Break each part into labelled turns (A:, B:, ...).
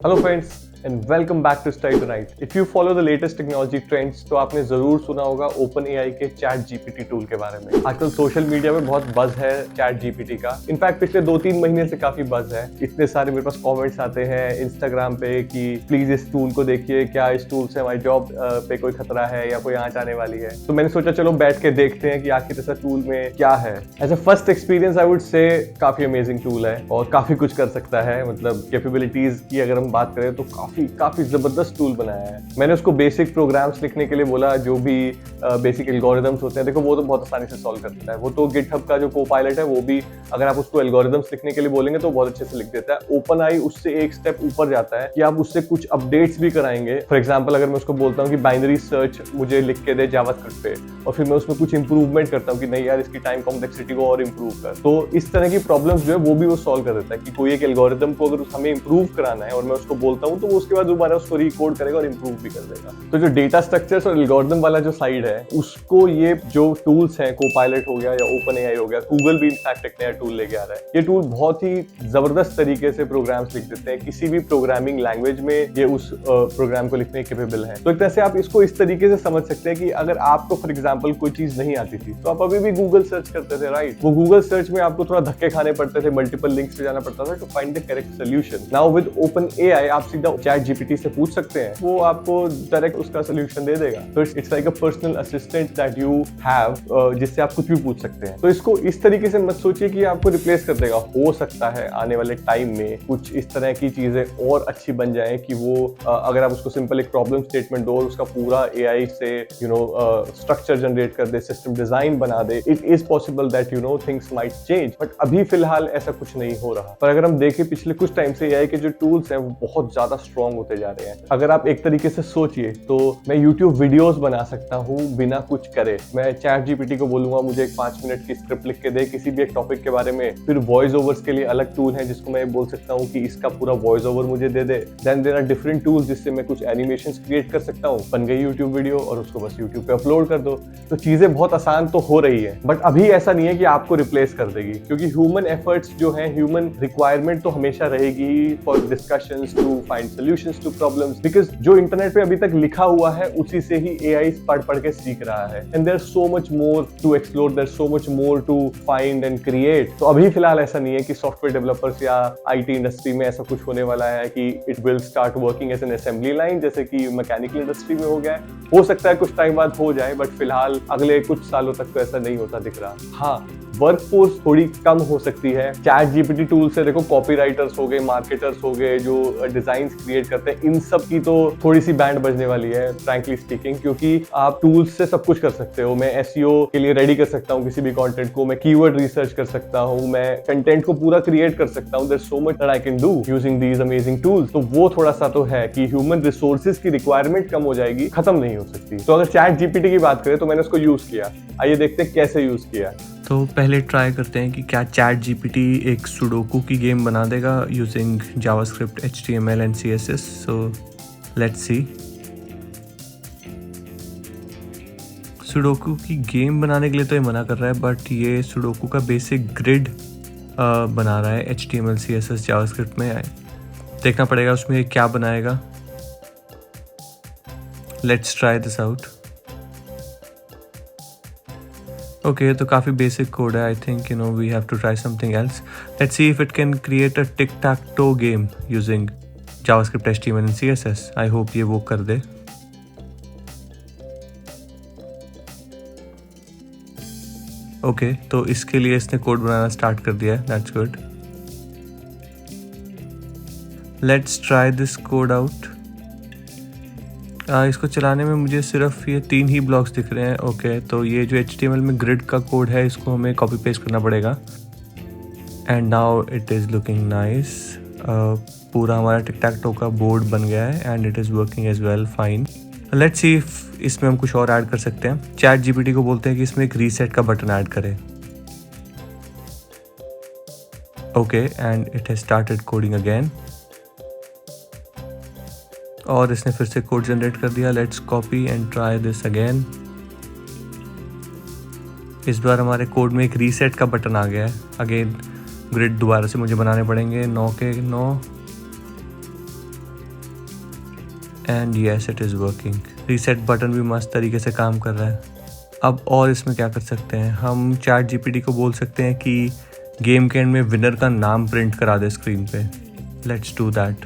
A: Hello friends and welcome back to study tonight. If you follow the latest technology trends तो आपने जरूर सुना होगा ओपन एआई के चैट जीपीटी टूल के बारे में। आजकल सोशल मीडिया में बहुत बज है चैट जीपीटी का। इनफैक्ट पिछले 2-3 महीने से काफी बज है। इतने सारे मेरे पास कमेंट्स आते हैं इंस्टाग्राम पे कि प्लीज इस टूल को देखिए, क्या इस टूल से हमारी जॉब पे कोई खतरा है या कोई आंच आने वाली है। तो मैंने सोचा चलो बैठ के देखते हैं कि आखिर ऐसा टूल में क्या है। As a first experience I would say काफी अमेजिंग टूल है और काफी कुछ कर सकता है। मतलब कैपेबिलिटीज की अगर हम बात करें तो काफी जबरदस्त टूल बनाया है। मैंने उसको बेसिक प्रोग्राम्स लिखने के लिए बोला, जो भी बेसिक एल्गोरिदम्स होते हैं, देखो वो तो बहुत आसानी से सॉल्व कर देता है। वो तो गिटहब का जो कोपायलट है वो भी अगर आप उसको एल्गोरिदम्स लिखने के लिए बोलेंगे तो बहुत अच्छे से लिख देता है। ओपन आई उससे एक स्टेप ऊपर जाता है कि आप उससे कुछ अपडेट्स भी कराएंगे। फॉर एग्जाम्पल अगर मैं उसको बोलता हूँ कि बाइनरी सर्च मुझे लिख के दे जावास्क्रिप्ट पे, और फिर मैं उसमें कुछ इंप्रूवमेंट करता हूँ कि नहीं यार इसकी टाइम कॉम्प्लेक्सिटी को और इंप्रूव कर, तो इस तरह की प्रॉब्लम्स जो है वो भी वो सॉल्व कर देता है। कि कोई एक एल्गोरिदम को अगर हमें इंप्रूव कराना है और मैं उसको बोलता हूँ तो वो उसके बाद दोबारा उसको रिकोड करेगा और इंप्रूव भी कर देगा। तो जो डेटा स्ट्रक्चर्स और एल्गोरिदम वाला जो साइड है उसको ये जो टूल्स हैं, कोपायलट हो गया या ओपन एआई हो गया, गूगल भी इनफैक्ट एक नया टूल लेके आ रहा है। ये टूल बहुत ही जबरदस्त तरीके से प्रोग्राम्स लिख देते हैं। किसी भी प्रोग्रामिंग लैंग्वेज में ये उस प्रोग्राम को लिखने केपेबल है। तो एक तरह से आप इसको इस तरीके से समझ सकते हैं कि अगर आपको फॉर एग्जाम्पल कोई चीज नहीं आती थी तो आप अभी भी गूगल सर्च करते थे, राइट? वो गूगल सर्च में आपको थोड़ा धक्के खाने पड़ते थे, मल्टीपल लिंक्स पे जाना पड़ता था to find the correct solution. Now with OpenAI आप सीधा चैट जीपीटी से पूछ सकते हैं, वो आपको डायरेक्ट उसका सोल्यूशन दे देगा। तो it's like a personal assistant that you have, जिससे आप कुछ भी पूछ सकते हैं। तो इसको इस तरीके से मत सोचिए कि आपको रिप्लेस कर देगा। हो सकता है आने वाले टाइम में कुछ इस तरह की चीजें और अच्छी बन जाए कि वो अगर आप उसको सिंपल एक प्रॉब्लम स्टेटमेंट दो और उसका पूरा एआई से स्ट्रक्चर जनरेट कर दे, सिस्टम डिजाइन बना दे, it is possible that things might change. But अभी फिलहाल ऐसा कुछ नहीं हो रहा। पर अगर हम देखें पिछले कुछ टाइम से एआई के जो टूल्स हैं वो बहुत ज्यादा स्ट्रॉन्ग होते जा रहे हैं। अगर आप एक तरीके से सोचिए तो मैं यूट्यूब वीडियोस बना सकता हूँ बिना कुछ करे। मैं चैट जीपीटी को बोलूंगा मुझे एक 5 मिनट की स्क्रिप्ट लिख के दे किसी भी एक टॉपिक के बारे में। फिर वॉइस ओवर्स के लिए अलग टूल है जिसको मैं बोल सकता हूँ कि इसका पूरा वॉइस ओवर मुझे दे दे। Then there are different tools जिससे मैं कुछ एनिमेशंस क्रिएट कर सकता हूँ। बन गई यूट्यूब वीडियो और उसको बस यूट्यूब पे अपलोड कर दो। तो चीजें बहुत आसान तो हो रही है, बट अभी ऐसा नहीं है कि आपको रिप्लेस कर देगी, क्योंकि ह्यूमन एफर्ट्स जो है, ह्यूमन रिक्वायरमेंट तो हमेशा रहेगी for discussions to find solutions to problems. Because जो इंटरनेट पे अभी तक लिखा हुआ है उसी से ही एआई पढ़ के सीख रहा है। And there so much more to explore, there so much more to find and create. तो अभी फिलहाल ऐसा नहीं है कि सॉफ्टवेयर डेवलपर्स या आईटी इंडस्ट्री में ऐसा कुछ होने वाला है कि it will start working as an assembly line, जैसे कि मैकेनिकल इंडस्ट्री में हो गया है। हो सकता है कुछ टाइम बाद हो जाए, बट फिलहाल अगले कुछ सालों तक तो ऐसा नहीं होता दिख रहा। हाँ, वर्कफोर्स थोड़ी कम हो सकती है चैट जीपीटी टूल से। देखो कॉपीराइटर्स हो गए, मार्केटर्स हो गए, जो डिजाइन्स क्रिएट करते हैं, इन सब की तो थोड़ी सी बैंड बजने वाली है फ्रैंकली स्पीकिंग, क्योंकि आप टूल्स से सब कुछ कर सकते हो। मैं एसईओ के लिए रेडी कर सकता हूँ किसी भी कंटेंट को, मैं कीवर्ड रिसर्च कर सकता हूँ, मैं कंटेंट को पूरा क्रिएट कर सकता हूँ। There so much that I can do using these amazing tools. तो वो थोड़ा सा तो है कि ह्यूमन रिसोर्सेज की रिक्वायरमेंट कम हो जाएगी, खत्म नहीं हो सकती। तो अगर चैट जीपीटी की बात करें तो मैंने उसको यूज किया। आइए देखते हैं कैसे यूज किया।
B: तो पहले ट्राई करते हैं कि क्या चैट जीपीटी एक सुडोकू की गेम बना देगा using JavaScript, HTML and CSS। So let's see. Sudoku की गेम बनाने के लिए तो ये मना कर रहा है, बट ये सुडोकू का बेसिक ग्रिड बना रहा है HTML, CSS, जावास्क्रिप्ट में। देखना पड़ेगा उसमें क्या बनाएगा। Let's try this out. Okay, तो काफ़ी बेसिक कोड है। I think we have to try something else. Let's see if it can create a tic tac toe game using JavaScript, HTML and CSS। I hope ये वो कर दे। Okay, तो इसके लिए इसने कोड बनाना स्टार्ट कर दिया है। That's good. Let's try this code out. इसको चलाने में मुझे सिर्फ ये 3 ही ब्लॉक्स दिख रहे हैं। ओके, तो ये जो HTML में ग्रिड का कोड है इसको हमें कॉपी पेस्ट करना पड़ेगा। And now it is looking nice. पूरा हमारा टिक टैक टो का बोर्ड बन गया है and it is working as well, fine. Let's see if इसमें हम कुछ और ऐड कर सकते हैं। चैट जीपीटी को बोलते हैं कि इसमें एक रीसेट का बटन ऐड करें। Okay, and it has started coding again. और इसने फिर से कोड जनरेट कर दिया। Let's copy and try this again. इस बार हमारे कोड में एक रीसेट का बटन आ गया है। अगेन ग्रिड दोबारा से मुझे बनाने पड़ेंगे 9 के 9। And yes it is working. Reset button भी मस्त तरीके से काम कर रहा है। अब और इसमें क्या कर सकते हैं, हम चैट जीपीटी को बोल सकते हैं कि गेम के एंड में विनर का नाम प्रिंट करा दे स्क्रीन पे। Let's do that.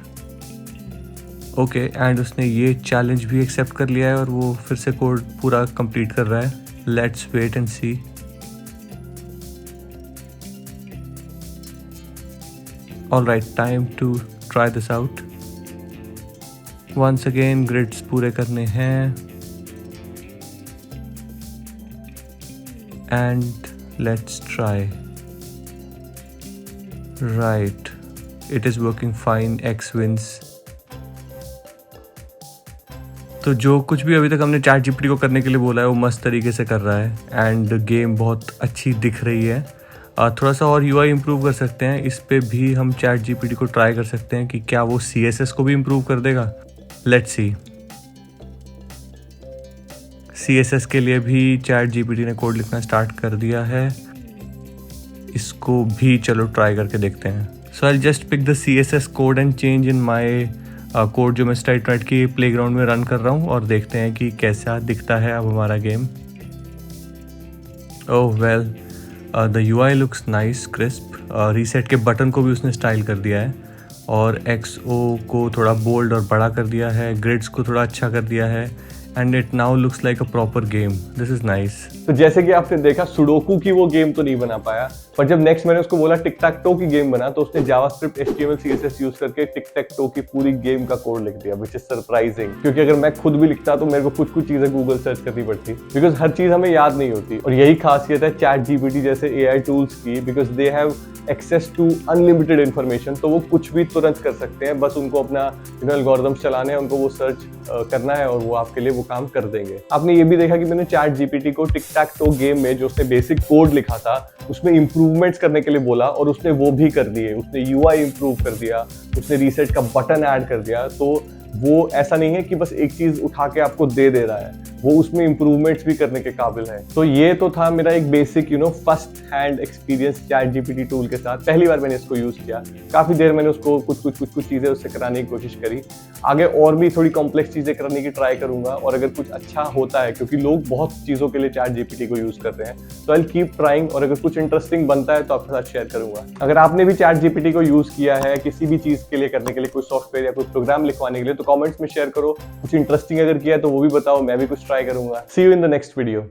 B: Okay, and उसने ये चैलेंज भी एक्सेप्ट कर लिया है और वो फिर से कोड पूरा कंप्लीट कर रहा है। Let's wait and see. Alright, time to try this out. Once again grids पूरे करने हैं and let's try. Right, it is working fine. X wins. तो जो कुछ भी अभी तक हमने चैट जीपीटी को करने के लिए बोला है वो मस्त तरीके से कर रहा है एंड गेम बहुत अच्छी दिख रही है। थोड़ा सा और यूआई इम्प्रूव कर सकते हैं, इस पे भी हम चैट जीपीटी को ट्राई कर सकते हैं कि क्या वो सीएसएस को भी इम्प्रूव कर देगा। Let's see. सीएसएस के लिए भी चैट जीपीटी ने कोड लिखना स्टार्ट कर दिया है, इसको भी चलो ट्राई करके देखते हैं। So I just pick the CSS code and change in my code जो मैं स्टाइट की प्लेग्राउंड में रन कर रहा हूँ और देखते हैं कि कैसा दिखता है अब हमारा game. Oh well, the UI looks nice, crisp. Reset के बटन को भी उसने स्टाइल कर दिया है और एक्सओ को थोड़ा बोल्ड और बड़ा कर दिया है, ग्रिड्स को थोड़ा अच्छा कर दिया है and it now looks like a proper game. This is nice.
A: तो जैसे कि आपने देखा, सुडोकू की वो गेम तो नहीं बना पाया, पर जब नेक्स्ट मैंने उसको बोला टिक टैक टो की गेम बना तो उसने जावास्क्रिप्ट एचटीएमएल सीएसएस यूज करके टिक टैक टो की पूरी गेम का कोड लिख दिया, व्हिच इज सरप्राइजिंग। क्योंकि अगर मैं खुद भी लिखता तो मेरे को कुछ चीजें गूगल सर्च करनी पड़ती, बिकॉज हर चीज हमें याद नहीं होती। और यही खासियत है चैट जीपीटी जैसे एआई टूल्स की, because they have access to unlimited information. तो वो कुछ भी तुरंत कर सकते हैं, बस उनको अपना एल्गोरिथम्स चलाने हैं, उनको वो सर्च करना है और वो आपके लिए वो काम कर देंगे। आपने ये भी देखा कि मैंने चैट जीपीटी को टिक टैक टो गेम में जो उसने बेसिक कोड लिखा था उसमें इंप्रूवमेंट्स करने के लिए बोला और उसने वो भी कर दिए। उसने यूआई इंप्रूव कर दिया, उसने रीसेट का बटन ऐड कर दिया। तो वो ऐसा नहीं है कि बस एक चीज उठा के आपको दे रहा है, वो उसमें इंप्रूवमेंट्स भी करने के काबिल है। तो ये तो था मेरा एक basic first hand experience chat GPT tool के साथ। पहली बार मैंने इसको यूज किया, काफी देर मैंने उसको कुछ चीजें उससे कराने की कोशिश करी। आगे और भी थोड़ी कॉम्प्लेक्स चीजें करने की ट्राई करूंगा और अगर कुछ अच्छा होता है, क्योंकि लोग बहुत चीजों के लिए चैट जीपीटी को यूज करते हैं, तो आई कीप ट्राइंग और अगर कुछ इंटरेस्टिंग बनता है तो आपके साथ शेयर करूंगा। अगर आपने भी चैट जीपीटी को यूज किया है किसी भी चीज के लिए करने के लिए, कोई सॉफ्टवेयर या कोई प्रोग्राम लिखवाने के लिए, तो कमेंट्स में शेयर करो। कुछ इंटरेस्टिंग अगर किया है तो वो भी बताओ, मैं भी कुछ ट्राई करूंगा। See you in the next video.